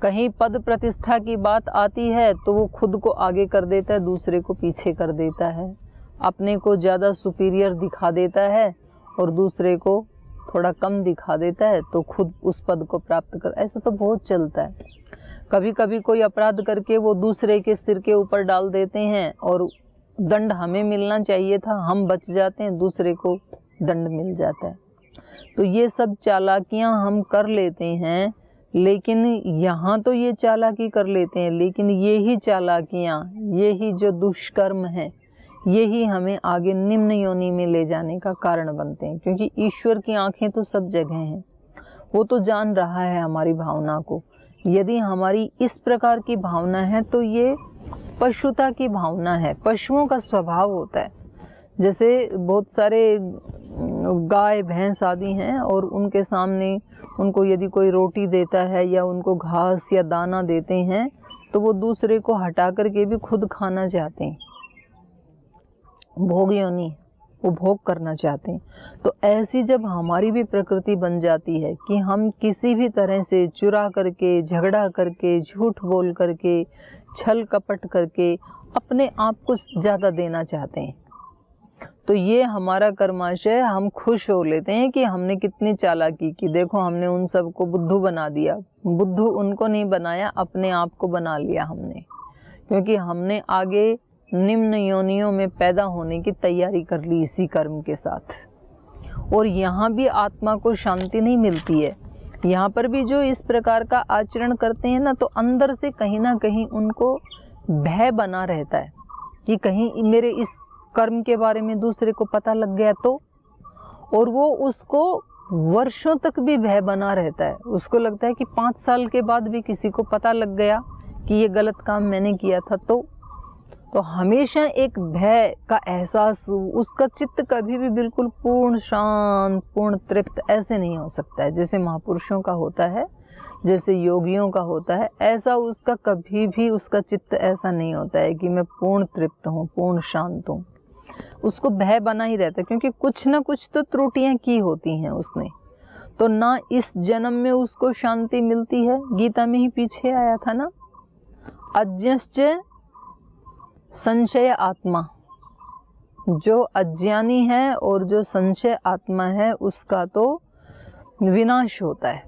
कहीं पद प्रतिष्ठा की बात आती है तो वो खुद को आगे कर देता है, दूसरे को पीछे कर देता है, अपने को ज़्यादा सुपीरियर दिखा देता है और दूसरे को थोड़ा कम दिखा देता है, तो खुद उस पद को प्राप्त कर। ऐसा तो बहुत चलता है। कभी कभी कोई अपराध करके वो दूसरे के सिर के ऊपर डाल देते हैं और दंड हमें मिलना चाहिए था, हम बच जाते हैं, दूसरे को दंड मिल जाता है। तो ये सब चालाकियां हम कर लेते हैं, लेकिन यहाँ तो ये चालाकी कर लेते हैं, लेकिन ये ही चालाकियाँ, ये ही जो दुष्कर्म हैं, ये ही हमें आगे निम्न योनि में ले जाने का कारण बनते हैं। क्योंकि ईश्वर की आंखें तो सब जगह हैं, वो तो जान रहा है हमारी भावना को। यदि हमारी इस प्रकार की भावना है तो ये पशुता की भावना है, पशुओं का स्वभाव होता है। जैसे बहुत सारे गाय भैंस आदि हैं और उनके सामने उनको यदि कोई रोटी देता है या उनको घास या दाना देते हैं तो वो दूसरे को हटा करके भी खुद खाना चाहते हैं, भोग योनि, वो भोग करना चाहते हैं। तो ऐसी जब हमारी भी प्रकृति बन जाती है कि हम किसी भी तरह से चुरा करके, झगड़ा करके, झूठ बोल करके, छल कपट करके अपने आप को ज़्यादा देना चाहते हैं, तो ये हमारा कर्माशय, हम खुश हो लेते हैं कि हमने कितनी चालाकी की, देखो हमने उन सबको बुद्धू बना दिया। बुद्धू उनको नहीं बनाया, अपने आप को बना लिया हमने, क्योंकि हमने आगे निम्न योनियों में पैदा होने की तैयारी कर ली इसी कर्म के साथ। और यहाँ भी आत्मा को शांति नहीं मिलती है। यहाँ पर भी जो इस प्रकार का आचरण करते हैं ना, तो अंदर से कहीं ना कहीं उनको भय बना रहता है कि कहीं मेरे इस कर्म के बारे में दूसरे को पता लग गया तो, और वो उसको वर्षों तक भी भय बना रहता है। उसको लगता है कि 5 साल के बाद भी किसी को पता लग गया कि ये गलत काम मैंने किया था तो हमेशा एक भय का एहसास, उसका चित्त कभी भी बिल्कुल पूर्ण शांत, पूर्ण तृप्त ऐसे नहीं हो सकता है। जैसे महापुरुषों का होता है, जैसे योगियों का होता है, ऐसा उसका कभी भी उसका चित्त ऐसा नहीं होता है कि मैं पूर्ण तृप्त हूँ, पूर्ण शांत हूँ। उसको भय बना ही रहता है, क्योंकि कुछ ना कुछ तो त्रुटियां की होती हैं उसने, तो ना इस जन्म में उसको शांति मिलती है। गीता में ही पीछे आया था ना, अज्ञश्च संशय आत्मा, जो अज्ञानी है और जो संशय आत्मा है उसका तो विनाश होता है।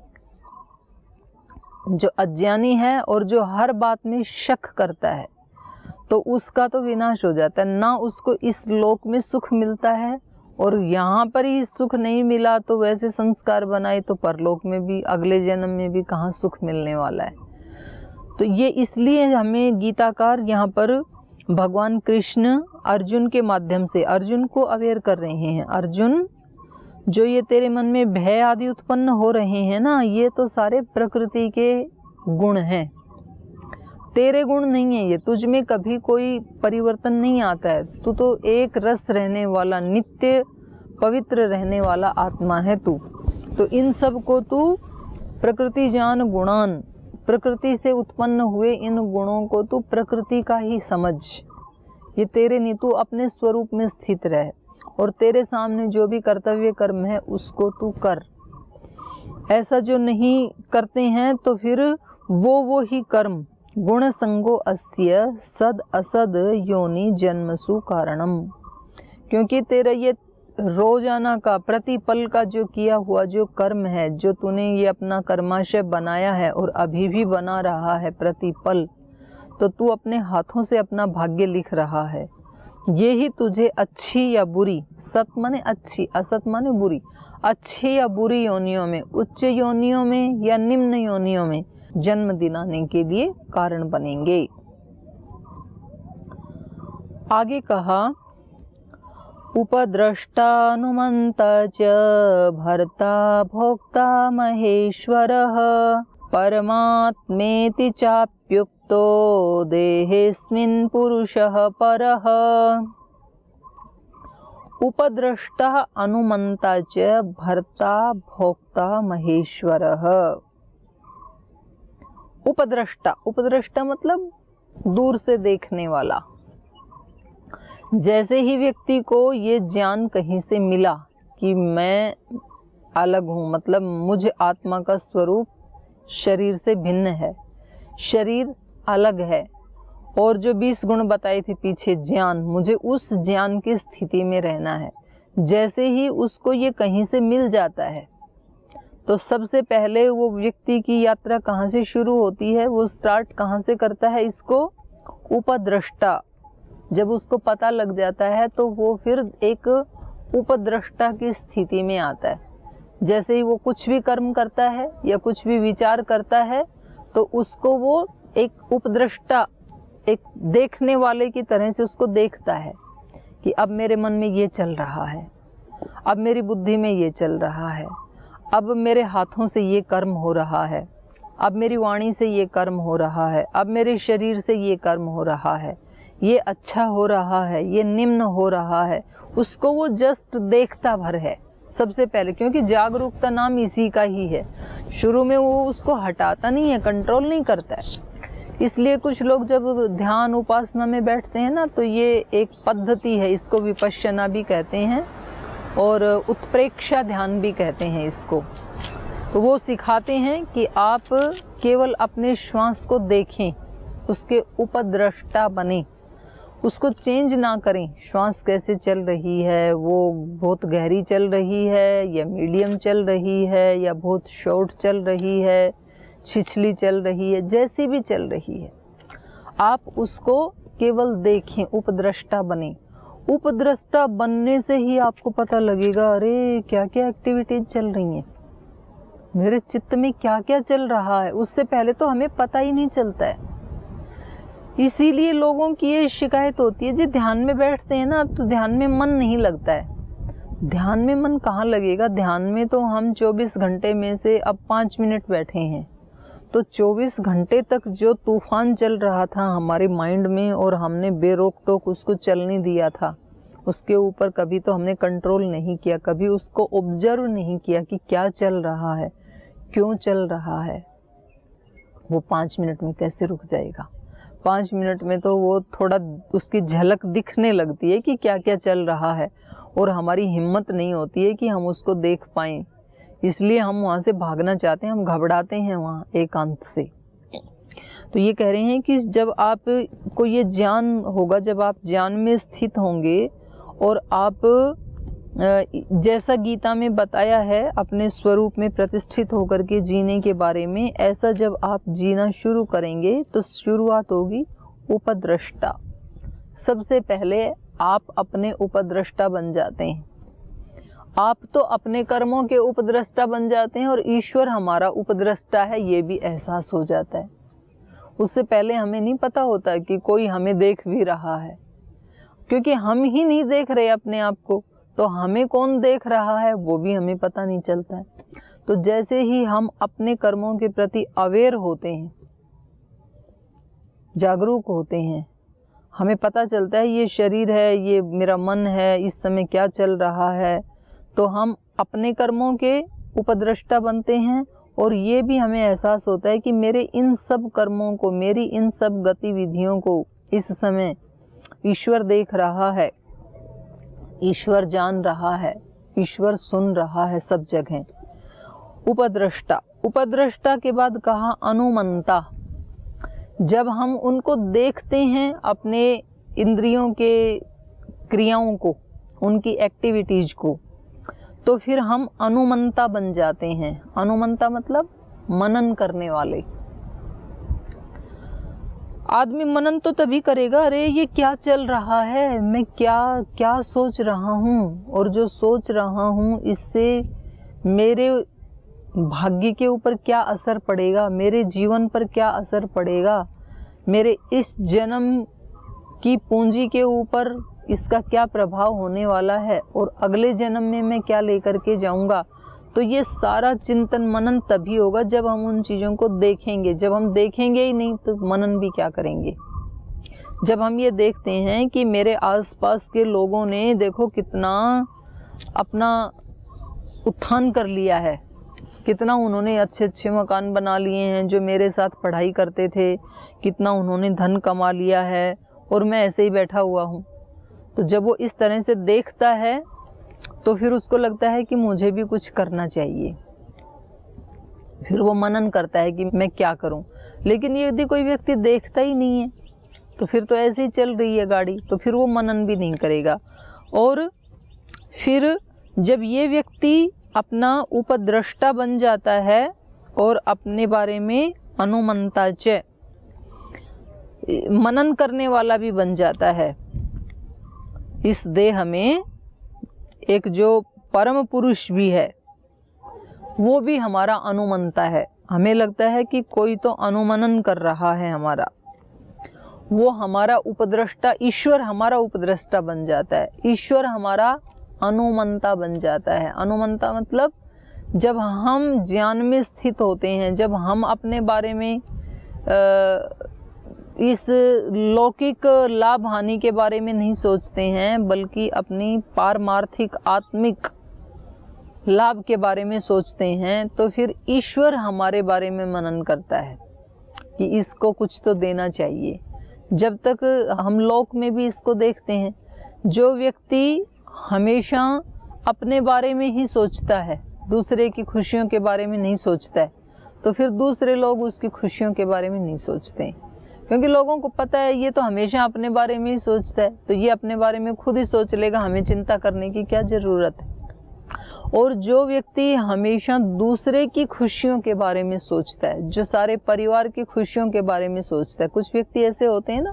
जो अज्ञानी है और जो हर बात में शक करता है तो उसका तो विनाश हो जाता है। ना उसको इस लोक में सुख मिलता है, और यहाँ पर ही सुख नहीं मिला तो वैसे संस्कार बनाए तो परलोक में भी, अगले जन्म में भी कहाँ सुख मिलने वाला है। तो ये इसलिए हमें गीताकार यहाँ पर भगवान कृष्ण अर्जुन के माध्यम से अर्जुन को अवेयर कर रहे हैं। अर्जुन, जो ये तेरे मन में भय आदि उत्पन्न हो रहे हैं ना, ये तो सारे प्रकृति के गुण हैं, तेरे गुण नहीं है। ये तुझ में कभी कोई परिवर्तन नहीं आता है। तू तो एक रस रहने वाला, नित्य पवित्र रहने वाला आत्मा है तू। तो इन सब को तू प्रकृति जान गुणान, प्रकृति से उत्पन्न हुए इन गुणों को तू प्रकृति का ही समझ, ये तेरे नहीं। तू अपने स्वरूप में स्थित रह और तेरे सामने जो भी कर्तव्य कर्म है उसको तू कर। ऐसा जो नहीं करते हैं तो फिर वो ही कर्म गुण संगो अस्य सद असद योनि जन्मसु कारणम, क्योंकि तेरा ये रोजाना का प्रतिपल का जो किया हुआ जो कर्म है, जो तूने ये अपना कर्माशय बनाया है और अभी भी बना रहा है प्रतिपल, तो तू अपने हाथों से अपना भाग्य लिख रहा है। ये ही तुझे अच्छी या बुरी, सत माने अच्छी, असत माने बुरी, अच्छी या बुरी योनियों में, उच्च योनियों में या निम्न योनियों में जन्म दिलाने के लिए कारण बनेंगे। आगे कहा, उपद्रष्टानुमन्ता च भर्ता भोक्ता महेश्वरः परमात्मेति चाप्युक्तो देहेऽस्मिन् पुरुषः परः। उपद्रष्टा अनुमन्ता च भर्ता भोक्ता महेश्वरः। उपद्रष्टा, उपद्रष्टा मतलब दूर से देखने वाला। जैसे ही व्यक्ति को ये ज्ञान कहीं से मिला कि मैं अलग हूँ, मतलब मुझ आत्मा का स्वरूप शरीर से भिन्न है, शरीर अलग है, और जो 20 गुण बताए थे पीछे ज्ञान, मुझे उस ज्ञान की स्थिति में रहना है। जैसे ही उसको ये कहीं से मिल जाता है तो सबसे पहले वो व्यक्ति की यात्रा कहाँ से शुरू होती है, वो स्टार्ट कहाँ से करता है, इसको उपद्रष्टा। जब उसको पता लग जाता है तो वो फिर एक उपद्रष्टा की स्थिति में आता है। जैसे ही वो कुछ भी कर्म करता है या कुछ भी विचार करता है तो उसको वो एक उपद्रष्टा, एक देखने वाले की तरह से उसको देखता है कि अब मेरे मन में ये चल रहा है, अब मेरी बुद्धि में ये चल रहा है, अब मेरे हाथों से ये कर्म हो रहा है, अब मेरी वाणी से ये कर्म हो रहा है, अब मेरे शरीर से ये कर्म हो रहा है, ये अच्छा हो रहा है, ये निम्न हो रहा है। उसको वो जस्ट देखता भर है सबसे पहले, क्योंकि जागरूकता नाम इसी का ही है। शुरू में वो उसको हटाता नहीं है, कंट्रोल नहीं करता है। इसलिए कुछ लोग जब ध्यान उपासना में बैठते हैं ना, तो ये एक पद्धति है, इसको विपश्यना भी कहते हैं और उत्प्रेक्षा ध्यान भी कहते हैं इसको। तो वो सिखाते हैं कि आप केवल अपने श्वास को देखें, उसके उपद्रष्टा बने, उसको चेंज ना करें। श्वास कैसे चल रही है, वो बहुत गहरी चल रही है या मीडियम चल रही है या बहुत शॉर्ट चल रही है, छिछली चल रही है, जैसी भी चल रही है, आप उसको केवल देखें, उपद्रष्टा बने। उपद्रष्टा बनने से ही आपको पता लगेगा, अरे क्या क्या एक्टिविटीज चल रही हैं, मेरे चित्त में क्या क्या चल रहा है। उससे पहले तो हमें पता ही नहीं चलता है। इसीलिए लोगों की ये शिकायत होती है, जी ध्यान में बैठते हैं ना तो ध्यान में मन नहीं लगता है। ध्यान में मन कहाँ लगेगा? ध्यान में तो हम 24 घंटे में से अब 5 मिनट बैठे हैं, तो 24 घंटे तक जो तूफान चल रहा था हमारे माइंड में और हमने बेरोक टोक उसको चलने दिया था, उसके ऊपर कभी तो हमने कंट्रोल नहीं किया, कभी उसको ऑब्जर्व नहीं किया कि क्या चल रहा है, क्यों चल रहा है। वो 5 मिनट में कैसे रुक जाएगा? 5 मिनट में तो वो थोड़ा उसकी झलक दिखने लगती है कि क्या क्या चल रहा है, और हमारी हिम्मत नहीं होती है कि हम उसको देख पाएं। इसलिए हम वहाँ से भागना चाहते हैं, हम घबराते हैं वहाँ एकांत से। तो ये कह रहे हैं कि जब आप को ये ज्ञान होगा, जब आप ज्ञान में स्थित होंगे और आप जैसा गीता में बताया है अपने स्वरूप में प्रतिष्ठित होकर के जीने के बारे में, ऐसा जब आप जीना शुरू करेंगे तो शुरुआत होगी उपद्रष्टा। सबसे पहले आप अपने उपद्रष्टा बन जाते हैं। आप तो अपने कर्मों के उपद्रष्टा बन जाते हैं और ईश्वर हमारा उपद्रष्टा है, ये भी एहसास हो जाता है। उससे पहले हमें नहीं पता होता कि कोई हमें देख भी रहा है, क्योंकि हम ही नहीं देख रहे अपने आप को, तो हमें कौन देख रहा है वो भी हमें पता नहीं चलता है। तो जैसे ही हम अपने कर्मों के प्रति अवेयर होते हैं, जागरूक होते हैं, हमें पता चलता है ये शरीर है, ये मेरा मन है, इस समय क्या चल रहा है, तो हम अपने कर्मों के उपद्रष्टा बनते हैं। और ये भी हमें एहसास होता है कि मेरे इन सब कर्मों को, मेरी इन सब गतिविधियों को इस समय ईश्वर देख रहा है, ईश्वर जान रहा है, ईश्वर सुन रहा है सब जगह। उपद्रष्टा, उपद्रष्टा के बाद कहा अनुमंता। जब हम उनको देखते हैं, अपने इंद्रियों के क्रियाओं को, उनकी एक्टिविटीज को, तो फिर हम अनुमंता बन जाते हैं। अनुमंता मतलब मनन करने वाले। आदमी मनन तो तभी करेगा, अरे ये क्या चल रहा है, मैं क्या क्या सोच रहा हूँ, और जो सोच रहा हूँ इससे मेरे भाग्य के ऊपर क्या असर पड़ेगा, मेरे जीवन पर क्या असर पड़ेगा, मेरे इस जन्म की पूंजी के ऊपर इसका क्या प्रभाव होने वाला है, और अगले जन्म में मैं क्या लेकर के जाऊंगा। तो ये सारा चिंतन मनन तभी होगा जब हम उन चीज़ों को देखेंगे। जब हम देखेंगे ही नहीं तो मनन भी क्या करेंगे। जब हम ये देखते हैं कि मेरे आसपास के लोगों ने देखो कितना अपना उत्थान कर लिया है, कितना उन्होंने अच्छे अच्छे मकान बना लिए हैं, जो मेरे साथ पढ़ाई करते थे, कितना उन्होंने धन कमा लिया है, और मैं ऐसे ही बैठा हुआ हूँ। तो जब वो इस तरह से देखता है तो फिर उसको लगता है कि मुझे भी कुछ करना चाहिए, फिर वो मनन करता है कि मैं क्या करूं। लेकिन यदि कोई व्यक्ति देखता ही नहीं है तो फिर तो ऐसे ही चल रही है गाड़ी, तो फिर वो मनन भी नहीं करेगा। और फिर जब ये व्यक्ति अपना उपद्रष्टा बन जाता है और अपने बारे में अनुमंता च, मनन करने वाला भी बन जाता है, इस देह में एक जो परम पुरुष भी है वो भी हमारा अनुमंता है। हमें लगता है कि कोई तो अनुमनन कर रहा है हमारा, वो हमारा उपद्रष्टा, ईश्वर हमारा उपद्रष्टा बन जाता है, ईश्वर हमारा अनुमंता बन जाता है। अनुमंता मतलब जब हम ज्ञान में स्थित होते हैं, जब हम अपने बारे में इस लौकिक लाभ हानि के बारे में नहीं सोचते हैं, बल्कि अपनी पारमार्थिक आत्मिक लाभ के बारे में सोचते हैं, तो फिर ईश्वर हमारे बारे में मनन करता है कि इसको कुछ तो देना चाहिए। जब तक हम लोक में भी इसको देखते हैं, जो व्यक्ति हमेशा अपने बारे में ही सोचता है, दूसरे की खुशियों के बारे में नहीं सोचता है, तो फिर दूसरे लोग उसकी खुशियों के बारे में नहीं सोचते हैं, क्योंकि लोगों को पता है ये तो हमेशा अपने बारे में ही सोचता है, तो ये अपने बारे में खुद ही सोच लेगा, हमें चिंता करने की क्या ज़रूरत है। और जो व्यक्ति हमेशा दूसरे की खुशियों के बारे में सोचता है, जो सारे परिवार की खुशियों के बारे में सोचता है, कुछ व्यक्ति ऐसे होते हैं ना,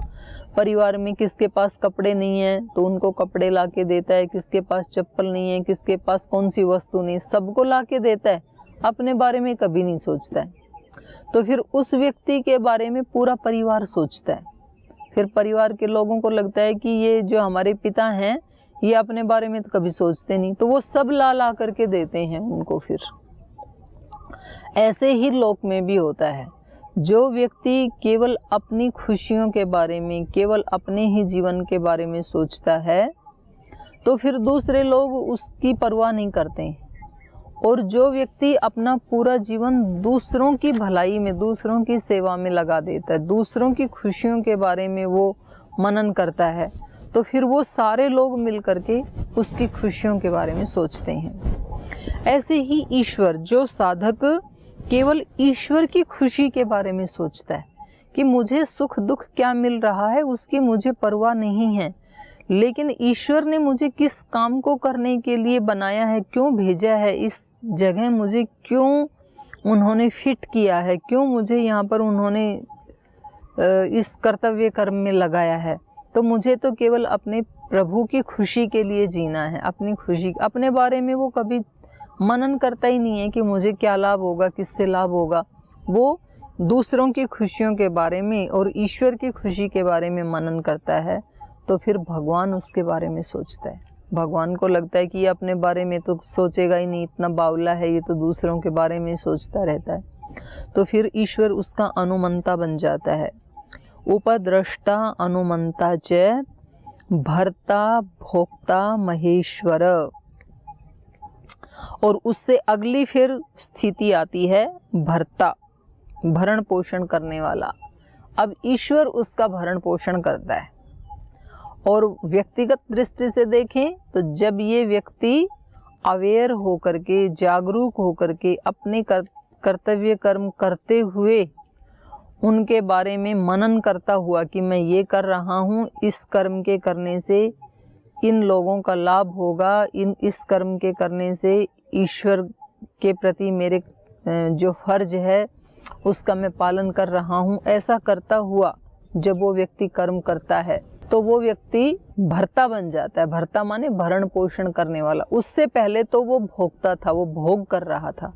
परिवार में किसके पास कपड़े नहीं है तो उनको कपड़े ला के देता है, किसके पास चप्पल नहीं है, किसके पास कौन सी वस्तु नहीं, सबको ला के देता है, अपने बारे में कभी नहीं सोचता है। तो फिर उस व्यक्ति के बारे में पूरा परिवार सोचता है। फिर परिवार के लोगों को लगता है कि ये जो हमारे पिता हैं ये अपने बारे में तो कभी सोचते नहीं, तो वो सब ला करके देते हैं उनको। फिर ऐसे ही लोक में भी होता है, जो व्यक्ति केवल अपनी खुशियों के बारे में, केवल अपने ही जीवन के बारे में सोचता है, तो फिर दूसरे लोग उसकी परवाह नहीं करते हैं। और जो व्यक्ति अपना पूरा जीवन दूसरों की भलाई में, दूसरों की सेवा में लगा देता है, दूसरों की खुशियों के बारे में वो मनन करता है, तो फिर वो सारे लोग मिल करके उसकी खुशियों के बारे में सोचते हैं। ऐसे ही ईश्वर, जो साधक केवल ईश्वर की खुशी के बारे में सोचता है कि मुझे सुख दुख क्या मिल रहा है उसकी मुझे परवाह नहीं है, लेकिन ईश्वर ने मुझे किस काम को करने के लिए बनाया है, क्यों भेजा है इस जगह, मुझे क्यों उन्होंने फिट किया है, क्यों मुझे यहाँ पर उन्होंने इस कर्तव्य कर्म में लगाया है, तो मुझे तो केवल अपने प्रभु की खुशी के लिए जीना है। अपनी खुशी, अपने बारे में वो कभी मनन करता ही नहीं है कि मुझे क्या लाभ होगा, किससे लाभ होगा। वो दूसरों की खुशियों के बारे में और ईश्वर की खुशी के बारे में मनन करता है, तो फिर भगवान उसके बारे में सोचता है। भगवान को लगता है कि ये अपने बारे में तो सोचेगा ही नहीं, इतना बावला है, ये तो दूसरों के बारे में सोचता रहता है। तो फिर ईश्वर उसका अनुमंता बन जाता है। उपद्रष्टा अनुमंता च भर्ता भोक्ता महेश्वर। और उससे अगली फिर स्थिति आती है भर्ता, भरण पोषण करने वाला। अब ईश्वर उसका भरण पोषण करता है। और व्यक्तिगत दृष्टि से देखें तो जब ये व्यक्ति अवेयर होकर के, जागरूक होकर के अपने कर्तव्य कर्म करते हुए उनके बारे में मनन करता हुआ कि मैं ये कर रहा हूँ, इस कर्म के करने से इन लोगों का लाभ होगा, इस कर्म के करने से ईश्वर के प्रति मेरे जो फर्ज है उसका मैं पालन कर रहा हूँ, ऐसा करता हुआ जब वो व्यक्ति कर्म करता है तो वो व्यक्ति भर्ता बन जाता है। भर्ता माने भरण पोषण करने वाला। उससे पहले तो वो भोक्ता था, वो भोग कर रहा था।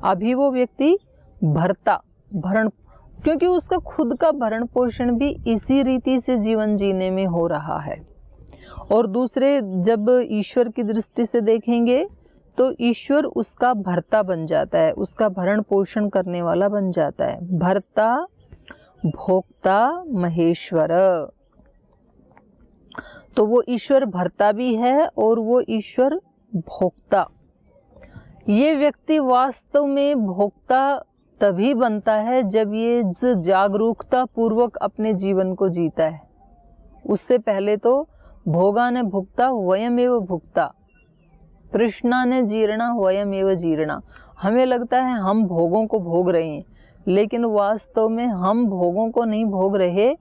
अभी वो व्यक्ति भर्ता, भरण, क्योंकि उसका खुद का भरण पोषण भी इसी रीति से जीवन जीने में हो रहा है। और दूसरे जब ईश्वर की दृष्टि से देखेंगे तो ईश्वर उसका भर्ता बन जाता है, उसका भरण पोषण करने वाला बन जाता है। भर्ता भोक्ता महेश्वर। तो वो ईश्वर भर्ता भी है और वो ईश्वर भोक्ता। ये व्यक्ति वास्तव में भोक्ता तभी बनता है जब ये जागरूकता पूर्वक अपने जीवन को जीता है। उससे पहले तो भोगा न भुक्ता वयमेव भुक्ता, तृष्णा ने जीर्णा वयम एव जीर्णा। हमें लगता है हम भोगों को भोग रहे हैं, लेकिन वास्तव में हम भोगों को नहीं भोग रहे,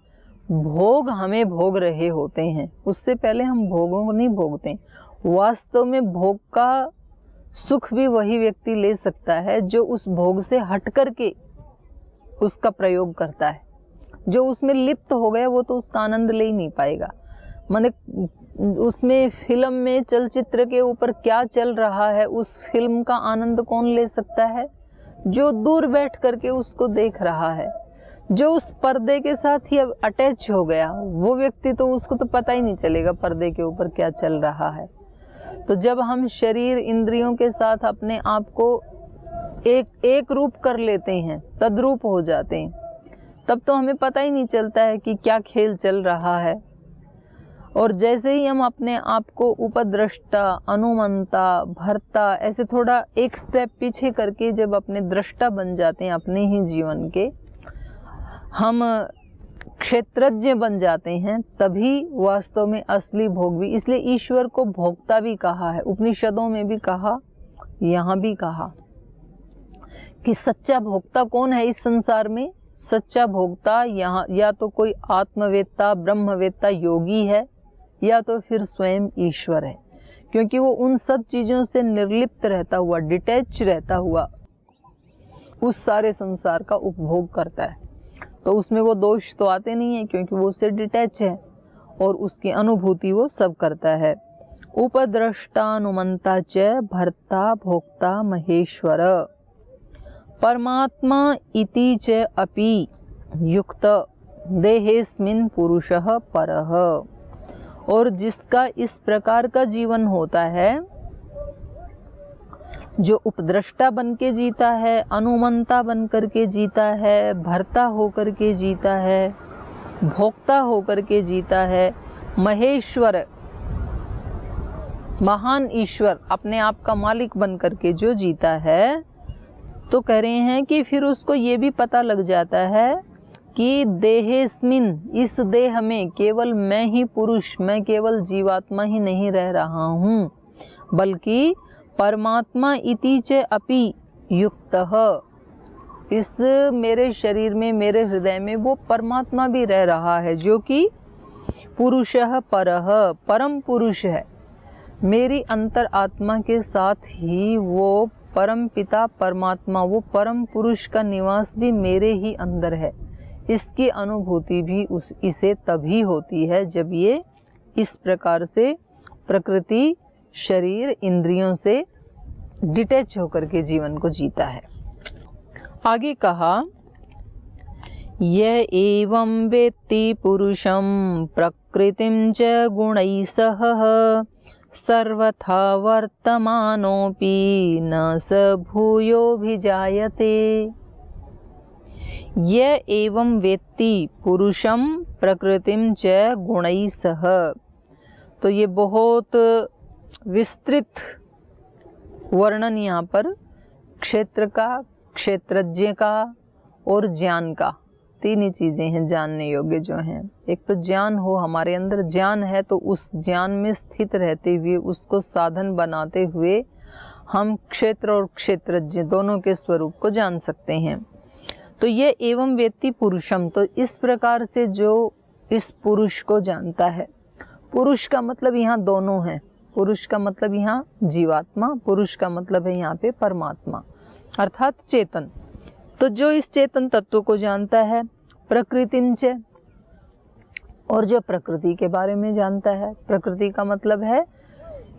भोग हमें भोग रहे होते हैं। उससे पहले हम भोगों को नहीं भोगते। वास्तव में भोग का सुख भी वही व्यक्ति ले सकता है जो उस भोग से हट करके उसका प्रयोग करता है। जो उसमें लिप्त हो गया वो तो उसका आनंद ले ही नहीं पाएगा। माने उसमें फिल्म में, चलचित्र के ऊपर क्या चल रहा है, उस फिल्म का आनंद कौन ले सकता है? जो दूर बैठ करके उसको देख रहा है। जो उस पर्दे के साथ ही अब अटैच हो गया, वो व्यक्ति तो उसको तो पता ही नहीं चलेगा पर्दे के ऊपर क्या चल रहा है। तो जब हम शरीर इंद्रियों के साथ अपने आप को एक रूप कर लेते हैं, तद्रूप हो जाते हैं, तब तो हमें पता ही नहीं चलता है कि क्या खेल चल रहा है। और जैसे ही हम अपने आप को उपद्रष्टा, अनुमंता, भर्ता, ऐसे थोड़ा एक स्टेप पीछे करके जब अपने दृष्टा बन जाते हैं अपने ही जीवन के, हम क्षेत्रज्ञ बन जाते हैं, तभी वास्तव में असली भोग भी। इसलिए ईश्वर को भोक्ता भी कहा है, उपनिषदों में भी कहा, यहाँ भी कहा कि सच्चा भोक्ता कौन है इस संसार में? सच्चा भोक्ता यहाँ या तो कोई आत्मवेत्ता, ब्रह्मवेत्ता, योगी है, या तो फिर स्वयं ईश्वर है। क्योंकि वो उन सब चीज़ों से निर्लिप्त रहता हुआ, डिटैच रहता हुआ उस सारे संसार का उपभोग करता है। तो उसमें वो दोष तो आते नहीं है, क्योंकि वो उससे डिटैच है और उसकी अनुभूति वो सब करता है। उपद्रष्टानुमंता च भर्ता भोक्ता महेश्वर परमात्मा इति च अपि युक्त देहेस्मिन् पुरुषः परः। और जिसका इस प्रकार का जीवन होता है, जो उपद्रष्टा बन के जीता है, अनुमंता बन करके जीता है, भर्ता होकर के जीता है, भोक्ता होकर के जीता है, महेश्वर, महान ईश्वर, अपने आप का मालिक बन करके जो जीता है, तो कह रहे हैं कि फिर उसको ये भी पता लग जाता है कि देहेस्मिन, इस देह में केवल मैं ही पुरुष, मैं केवल जीवात्मा ही नहीं रह रहा हूँ, बल्कि परमात्मा इति च अपि युक्तः, इस मेरे शरीर में, मेरे हृदय में वो परमात्मा भी रह रहा है, जो कि पुरुषः परः, परम पुरुष है। मेरी अंतर आत्मा के साथ ही वो परम पिता परमात्मा, वो परम पुरुष का निवास भी मेरे ही अंदर है। इसकी अनुभूति भी इसे तभी होती है जब ये इस प्रकार से प्रकृति, शरीर, इंद्रियों से डिटैच होकर के जीवन को जीता है। आगे कहा, य एवं वेत्ति पुरुषं प्रकृतिं च गुणैः सह सर्वथा वर्तमानोऽपि न स भूयोऽभिजायते। य एवं वेत्ति पुरुषं प्रकृतिं च गुणैः सह। तो ये बहुत विस्तृत वर्णन यहाँ पर क्षेत्र का, क्षेत्रज्ञ का और ज्ञान का, तीन ही चीज़ें हैं जानने योग्य जो हैं। एक तो ज्ञान हो, हमारे अंदर ज्ञान है तो उस ज्ञान में स्थित रहते हुए, उसको साधन बनाते हुए हम क्षेत्र और क्षेत्रज्ञ दोनों के स्वरूप को जान सकते हैं। तो ये एवं वेत्ति पुरुषम, तो इस प्रकार से जो इस पुरुष को जानता है, पुरुष का मतलब यहाँ दोनों है, पुरुष का मतलब यहाँ जीवात्मा, पुरुष का मतलब है यहाँ पे परमात्मा अर्थात चेतन। तो जो इस चेतन तत्व को जानता है, प्रकृतिम च, और जो प्रकृति के बारे में जानता है, प्रकृति का मतलब है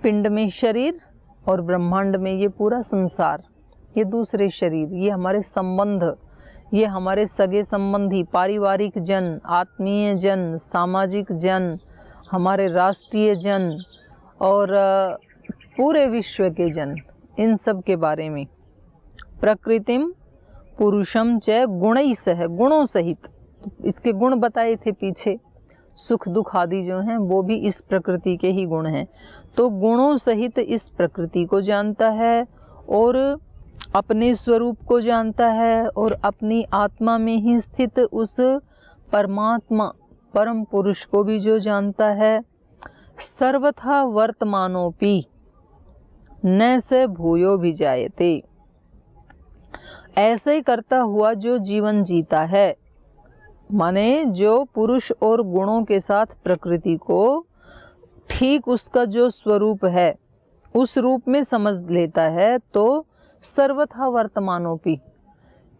पिंड में शरीर और ब्रह्मांड में ये पूरा संसार, ये दूसरे शरीर, ये हमारे संबंध, ये हमारे सगे संबंधी, पारिवारिक जन, आत्मीय जन, सामाजिक जन, हमारे राष्ट्रीय जन और पूरे विश्व के जन, इन सब के बारे में। प्रकृतिम पुरुषम च गुणैः सह, गुणों सहित, इसके गुण बताए थे पीछे, सुख दुख आदि जो हैं वो भी इस प्रकृति के ही गुण हैं। तो गुणों सहित इस प्रकृति को जानता है और अपने स्वरूप को जानता है और अपनी आत्मा में ही स्थित उस परमात्मा, परम पुरुष को भी जो जानता है। सर्वथा वर्तमानोपि, न स भूयो भी जायते। ऐसे ही करता हुआ जो जीवन जीता है, माने जो पुरुष और गुणों के साथ प्रकृति को ठीक उसका जो स्वरूप है उस रूप में समझ लेता है, तो सर्वथा वर्तमानोपि,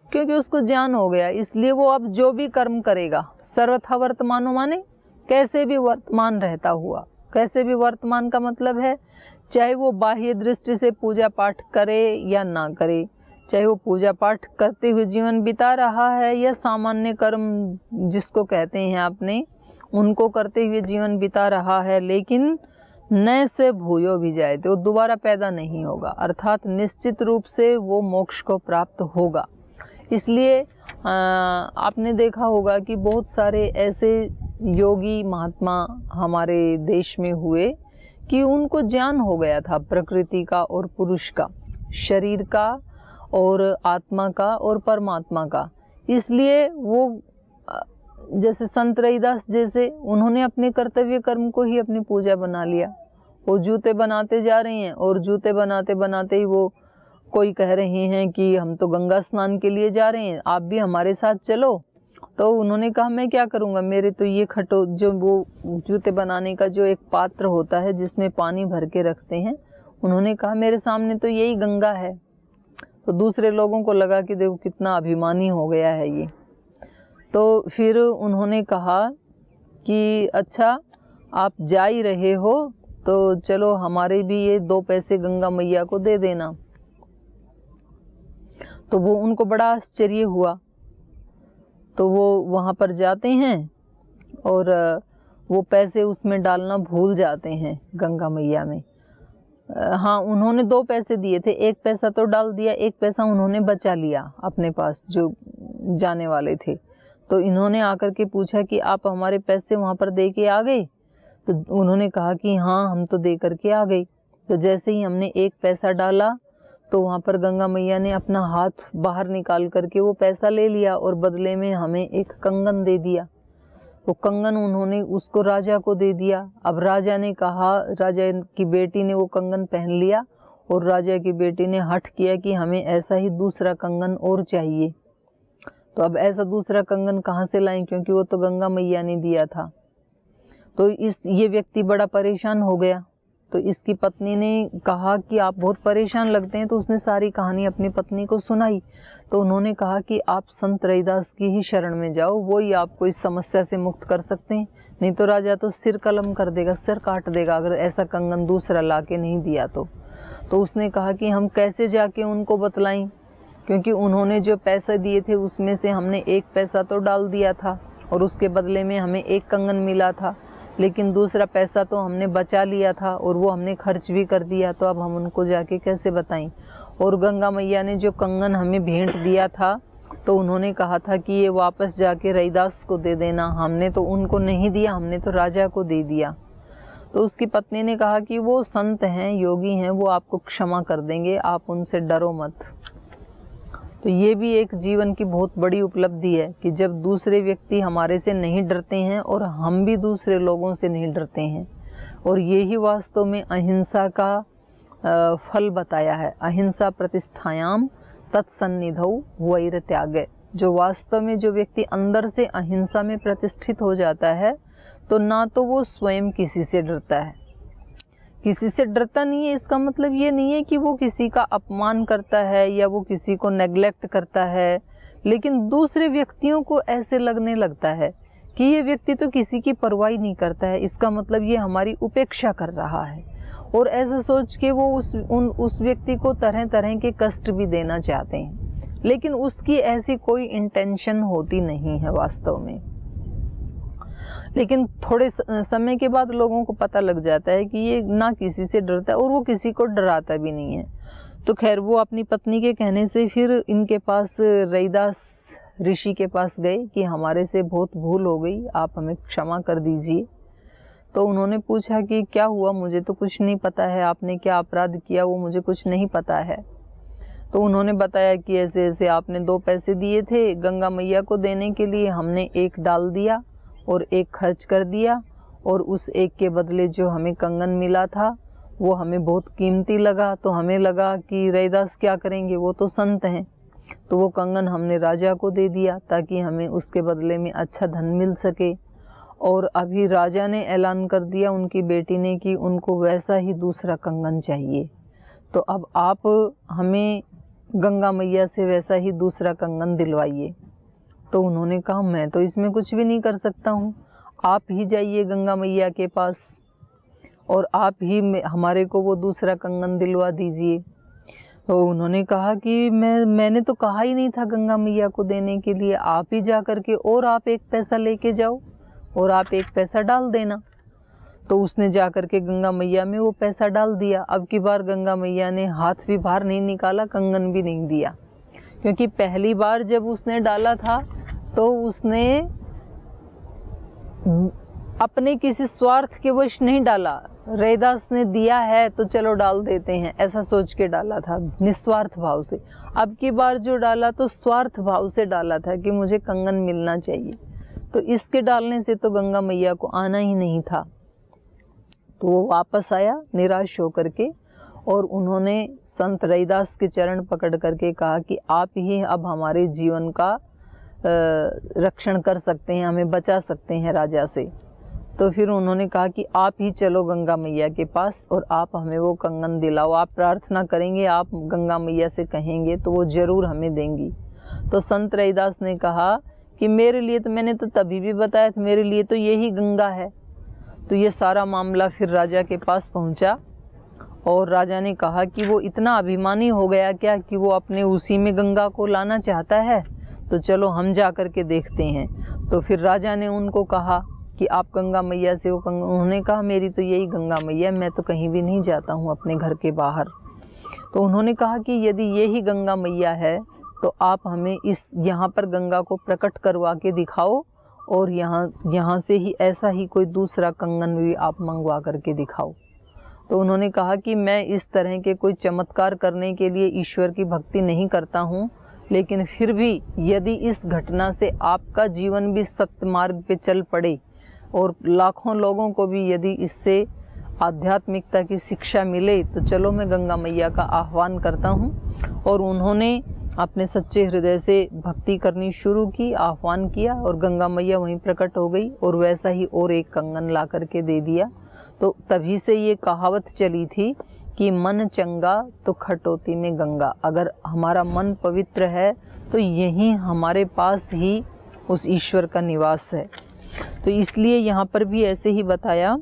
क्योंकि उसको ज्ञान हो गया, इसलिए वो अब जो भी कर्म करेगा सर्वथा वर्तमानो माने कैसे भी वर्तमान रहता हुआ। कैसे भी वर्तमान का मतलब है चाहे वो बाह्य दृष्टि से पूजा पाठ करे या ना करे, चाहे वो पूजा पाठ करते हुए जीवन बिता रहा है या सामान्य कर्म जिसको कहते हैं आपने उनको करते हुए जीवन बिता रहा है, लेकिन न से भूयो भी जाए तो दोबारा पैदा नहीं होगा, अर्थात निश्चित रूप से वो मोक्ष को प्राप्त होगा। इसलिए आपने देखा होगा कि बहुत सारे ऐसे योगी महात्मा हमारे देश में हुए कि उनको ज्ञान हो गया था प्रकृति का और पुरुष का, शरीर का और आत्मा का और परमात्मा का। इसलिए वो जैसे संत रविदास जैसे उन्होंने अपने कर्तव्य कर्म को ही अपनी पूजा बना लिया। वो जूते बनाते जा रहे हैं और जूते बनाते बनाते ही वो कोई कह रहे हैं कि हम तो गंगा स्नान के लिए जा रहे हैं, आप भी हमारे साथ चलो। तो उन्होंने कहा मैं क्या करूँगा, मेरे तो ये खटो जो वो जूते बनाने का जो एक पात्र होता है जिसमें पानी भर के रखते हैं, उन्होंने कहा मेरे सामने तो यही गंगा है। तो दूसरे लोगों को लगा कि देखो कितना अभिमानी हो गया है ये। तो फिर उन्होंने कहा कि अच्छा आप जा ही रहे हो तो चलो हमारे भी ये 2 पैसे गंगा मैया को दे देना। तो वो उनको बड़ा आश्चर्य हुआ। तो वो वहाँ पर जाते हैं और वो पैसे उसमें डालना भूल जाते हैं गंगा मैया में। हाँ, उन्होंने 2 पैसे दिए थे, 1 पैसा तो डाल दिया, 1 पैसा उन्होंने बचा लिया अपने पास जो जाने वाले थे। तो इन्होंने आकर के पूछा कि आप हमारे पैसे वहाँ पर दे के आ गए? तो उन्होंने कहा कि हाँ हम तो दे करके आ गए। तो जैसे ही हमने 1 पैसा डाला तो वहाँ पर गंगा मैया ने अपना हाथ बाहर निकाल करके वो पैसा ले लिया और बदले में हमें एक कंगन दे दिया। वो कंगन उन्होंने उसको राजा को दे दिया। अब राजा ने कहा, राजा की बेटी ने वो कंगन पहन लिया और राजा की बेटी ने हठ किया कि हमें ऐसा ही दूसरा कंगन और चाहिए। तो अब ऐसा दूसरा कंगन कहाँ से लाएं, क्योंकि वो तो गंगा मैया ने दिया था। तो ये व्यक्ति बड़ा परेशान हो गया। तो इसकी पत्नी ने कहा कि आप बहुत परेशान लगते हैं। तो उसने सारी कहानी अपनी पत्नी को सुनाई। तो उन्होंने कहा कि आप संत रविदास की ही शरण में जाओ, वो ही आपको इस समस्या से मुक्त कर सकते हैं, नहीं तो राजा तो सिर कलम कर देगा, सिर काट देगा अगर ऐसा कंगन दूसरा ला के नहीं दिया तो। तो उसने कहा कि हम कैसे जाके उनको बतलाएं, क्योंकि उन्होंने जो पैसे दिए थे उसमें से हमने 1 पैसा तो डाल दिया था और उसके बदले में हमें 1 कंगन मिला था, लेकिन दूसरा पैसा तो हमने बचा लिया था और वो हमने खर्च भी कर दिया। तो अब हम उनको जाके कैसे बताएं। और गंगा मैया ने जो कंगन हमें भेंट दिया था तो उन्होंने कहा था कि ये वापस जाके रविदास को दे देना, हमने तो उनको नहीं दिया, हमने तो राजा को दे दिया। तो उसकी पत्नी ने कहा कि वो संत हैं, योगी हैं, वो आपको क्षमा कर देंगे, आप उनसे डरो मत। तो ये भी एक जीवन की बहुत बड़ी उपलब्धि है कि जब दूसरे व्यक्ति हमारे से नहीं डरते हैं और हम भी दूसरे लोगों से नहीं डरते हैं। और ये ही वास्तव में अहिंसा का फल बताया है। अहिंसा प्रतिष्ठायाम तत्सन्निधौ वैर त्याग। जो वास्तव में जो व्यक्ति अंदर से अहिंसा में प्रतिष्ठित हो जाता है तो ना तो वो स्वयं किसी से डरता है, किसी से डरता नहीं है। इसका मतलब ये नहीं है कि वो किसी का अपमान करता है या वो किसी को नेग्लेक्ट करता है, लेकिन दूसरे व्यक्तियों को ऐसे लगने लगता है कि ये व्यक्ति तो किसी की परवाह नहीं करता है, इसका मतलब ये हमारी उपेक्षा कर रहा है। और ऐसा सोच के वो उस व्यक्ति को तरह तरह के कष्ट भी देना चाहते हैं, लेकिन उसकी ऐसी कोई इंटेंशन होती नहीं है वास्तव में। लेकिन थोड़े समय के बाद लोगों को पता लग जाता है कि ये ना किसी से डरता है और वो किसी को डराता भी नहीं है। तो खैर वो अपनी पत्नी के कहने से फिर इनके पास रविदास ऋषि के पास गए कि हमारे से बहुत भूल हो गई, आप हमें क्षमा कर दीजिए। तो उन्होंने पूछा कि क्या हुआ, मुझे तो कुछ नहीं पता है, आपने क्या अपराध किया वो मुझे कुछ नहीं पता है। तो उन्होंने बताया कि ऐसे ऐसे आपने 2 पैसे दिए थे गंगा मैया को देने के लिए, हमने 1 डाल दिया और 1 खर्च कर दिया और उस 1 के बदले जो हमें कंगन मिला था वो हमें बहुत कीमती लगा, तो हमें लगा कि रैदास क्या करेंगे, वो तो संत हैं। तो वो कंगन हमने राजा को दे दिया ताकि हमें उसके बदले में अच्छा धन मिल सके। और अभी राजा ने ऐलान कर दिया उनकी बेटी ने कि उनको वैसा ही दूसरा कंगन चाहिए। तो अब आप हमें गंगा मैया से वैसा ही दूसरा कंगन दिलवाइए। तो उन्होंने कहा मैं तो इसमें कुछ भी नहीं कर सकता हूँ, आप ही जाइए गंगा मैया के पास और आप ही हमारे को वो दूसरा कंगन दिलवा दीजिए। तो उन्होंने कहा कि मैंने तो कहा ही नहीं था गंगा मैया को देने के लिए, आप ही जा कर के और आप एक पैसा लेके जाओ और आप एक पैसा डाल देना। तो उसने जा कर के गंगा मैया में वो पैसा डाल दिया। अब की बार गंगा मैया ने हाथ भी बाहर नहीं निकाला, कंगन भी नहीं दिया, क्योंकि पहली बार जब उसने डाला था तो उसने अपने किसी स्वार्थ के वश नहीं डाला। रैदास ने दिया है तो चलो डाल देते हैं, ऐसा सोच के डाला था, निस्वार्थ भाव से। अब की बार जो डाला तो स्वार्थ भाव से डाला था कि मुझे कंगन मिलना चाहिए। तो इसके डालने से तो गंगा मैया को आना ही नहीं था। तो वो वापस आया निराश होकर के और उन्होंने संत रैदास के चरण पकड़ करके कहा कि आप ही अब हमारे जीवन का रक्षण कर सकते हैं, हमें बचा सकते हैं राजा से। तो फिर उन्होंने कहा कि आप ही चलो गंगा मैया के पास और आप हमें वो कंगन दिलाओ, आप प्रार्थना करेंगे, आप गंगा मैया से कहेंगे तो वो ज़रूर हमें देंगी। तो संत रैदास ने कहा कि मेरे लिए तो, मैंने तो तभी भी बताया था, मेरे लिए तो यही गंगा है। तो ये सारा मामला फिर राजा के पास पहुंचा और राजा ने कहा कि वो इतना अभिमानी हो गया क्या कि वो अपने उसी में गंगा को लाना चाहता है, तो चलो हम जा कर के देखते हैं। तो फिर राजा ने उनको कहा कि आप गंगा मैया से वो उन्होंने कहा मेरी तो यही गंगा मैया, मैं तो कहीं भी नहीं जाता हूँ अपने घर के बाहर। तो उन्होंने कहा कि यदि यही गंगा मैया है तो आप हमें यहाँ पर गंगा को प्रकट करवा के दिखाओ और यहाँ से ही ऐसा ही कोई दूसरा कंगन भी आप मंगवा करके दिखाओ। तो उन्होंने कहा कि मैं इस तरह के कोई चमत्कार करने के लिए ईश्वर की भक्ति नहीं करता हूँ, लेकिन फिर भी यदि इस घटना से आपका जीवन भी सत्य मार्ग पे चल पड़े और लाखों लोगों को भी यदि इससे आध्यात्मिकता की शिक्षा मिले तो चलो मैं गंगा मैया का आह्वान करता हूँ। और उन्होंने अपने सच्चे हृदय से भक्ति करनी शुरू की, आह्वान किया और गंगा मैया वहीं प्रकट हो गई और वैसा ही और एक कंगन ला करके दे दिया। तो तभी से ये कहावत चली थी कि मन चंगा तो खटोती में गंगा। अगर हमारा मन पवित्र है तो यहीं हमारे पास ही उस ईश्वर का निवास है। तो इसलिए यहाँ पर भी ऐसे ही बताया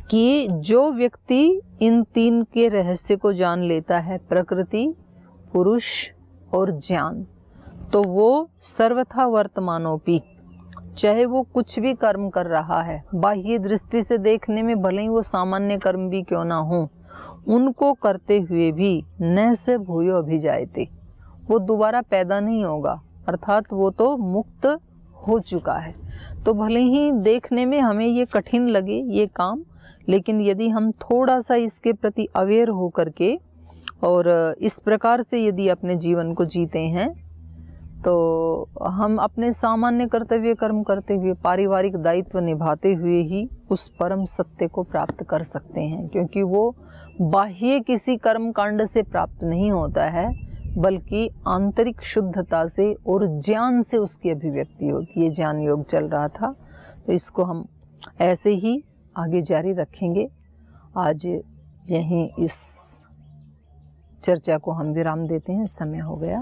कि जो व्यक्ति इन तीन के रहस्य को जान लेता है, प्रकृति, पुरुष और ज्ञान, तो वो सर्वथा वर्तमानोपि, चाहे वो कुछ भी कर्म कर रहा है, बाह्य दृष्टि से देखने में भले ही वो सामान्य कर्म भी क्यों ना हो, उनको करते हुए भी न से भूयो अभिजायते, वो दोबारा पैदा नहीं होगा, अर्थात वो तो मुक्त हो चुका है। तो भले ही देखने में हमें ये कठिन लगे ये काम, लेकिन यदि हम थोड़ा सा इसके प्रति अवेयर हो करके और इस प्रकार से यदि अपने जीवन को जीते हैं तो हम अपने सामान्य कर्तव्य कर्म करते हुए, पारिवारिक दायित्व निभाते हुए ही उस परम सत्य को प्राप्त कर सकते हैं। क्योंकि वो बाह्य किसी कर्म कांड से प्राप्त नहीं होता है, बल्कि आंतरिक शुद्धता से और ज्ञान से उसकी अभिव्यक्ति होती है। ज्ञान योग चल रहा था, तो इसको हम ऐसे ही आगे जारी रखेंगे। आज यहीं इस चर्चा को हम विराम देते हैं, समय हो गया।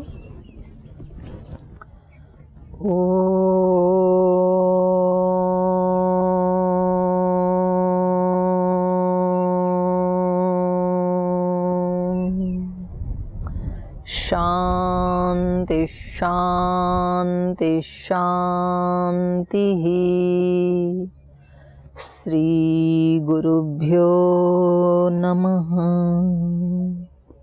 शांति शांति शांति। श्री गुरुभ्यो नमः।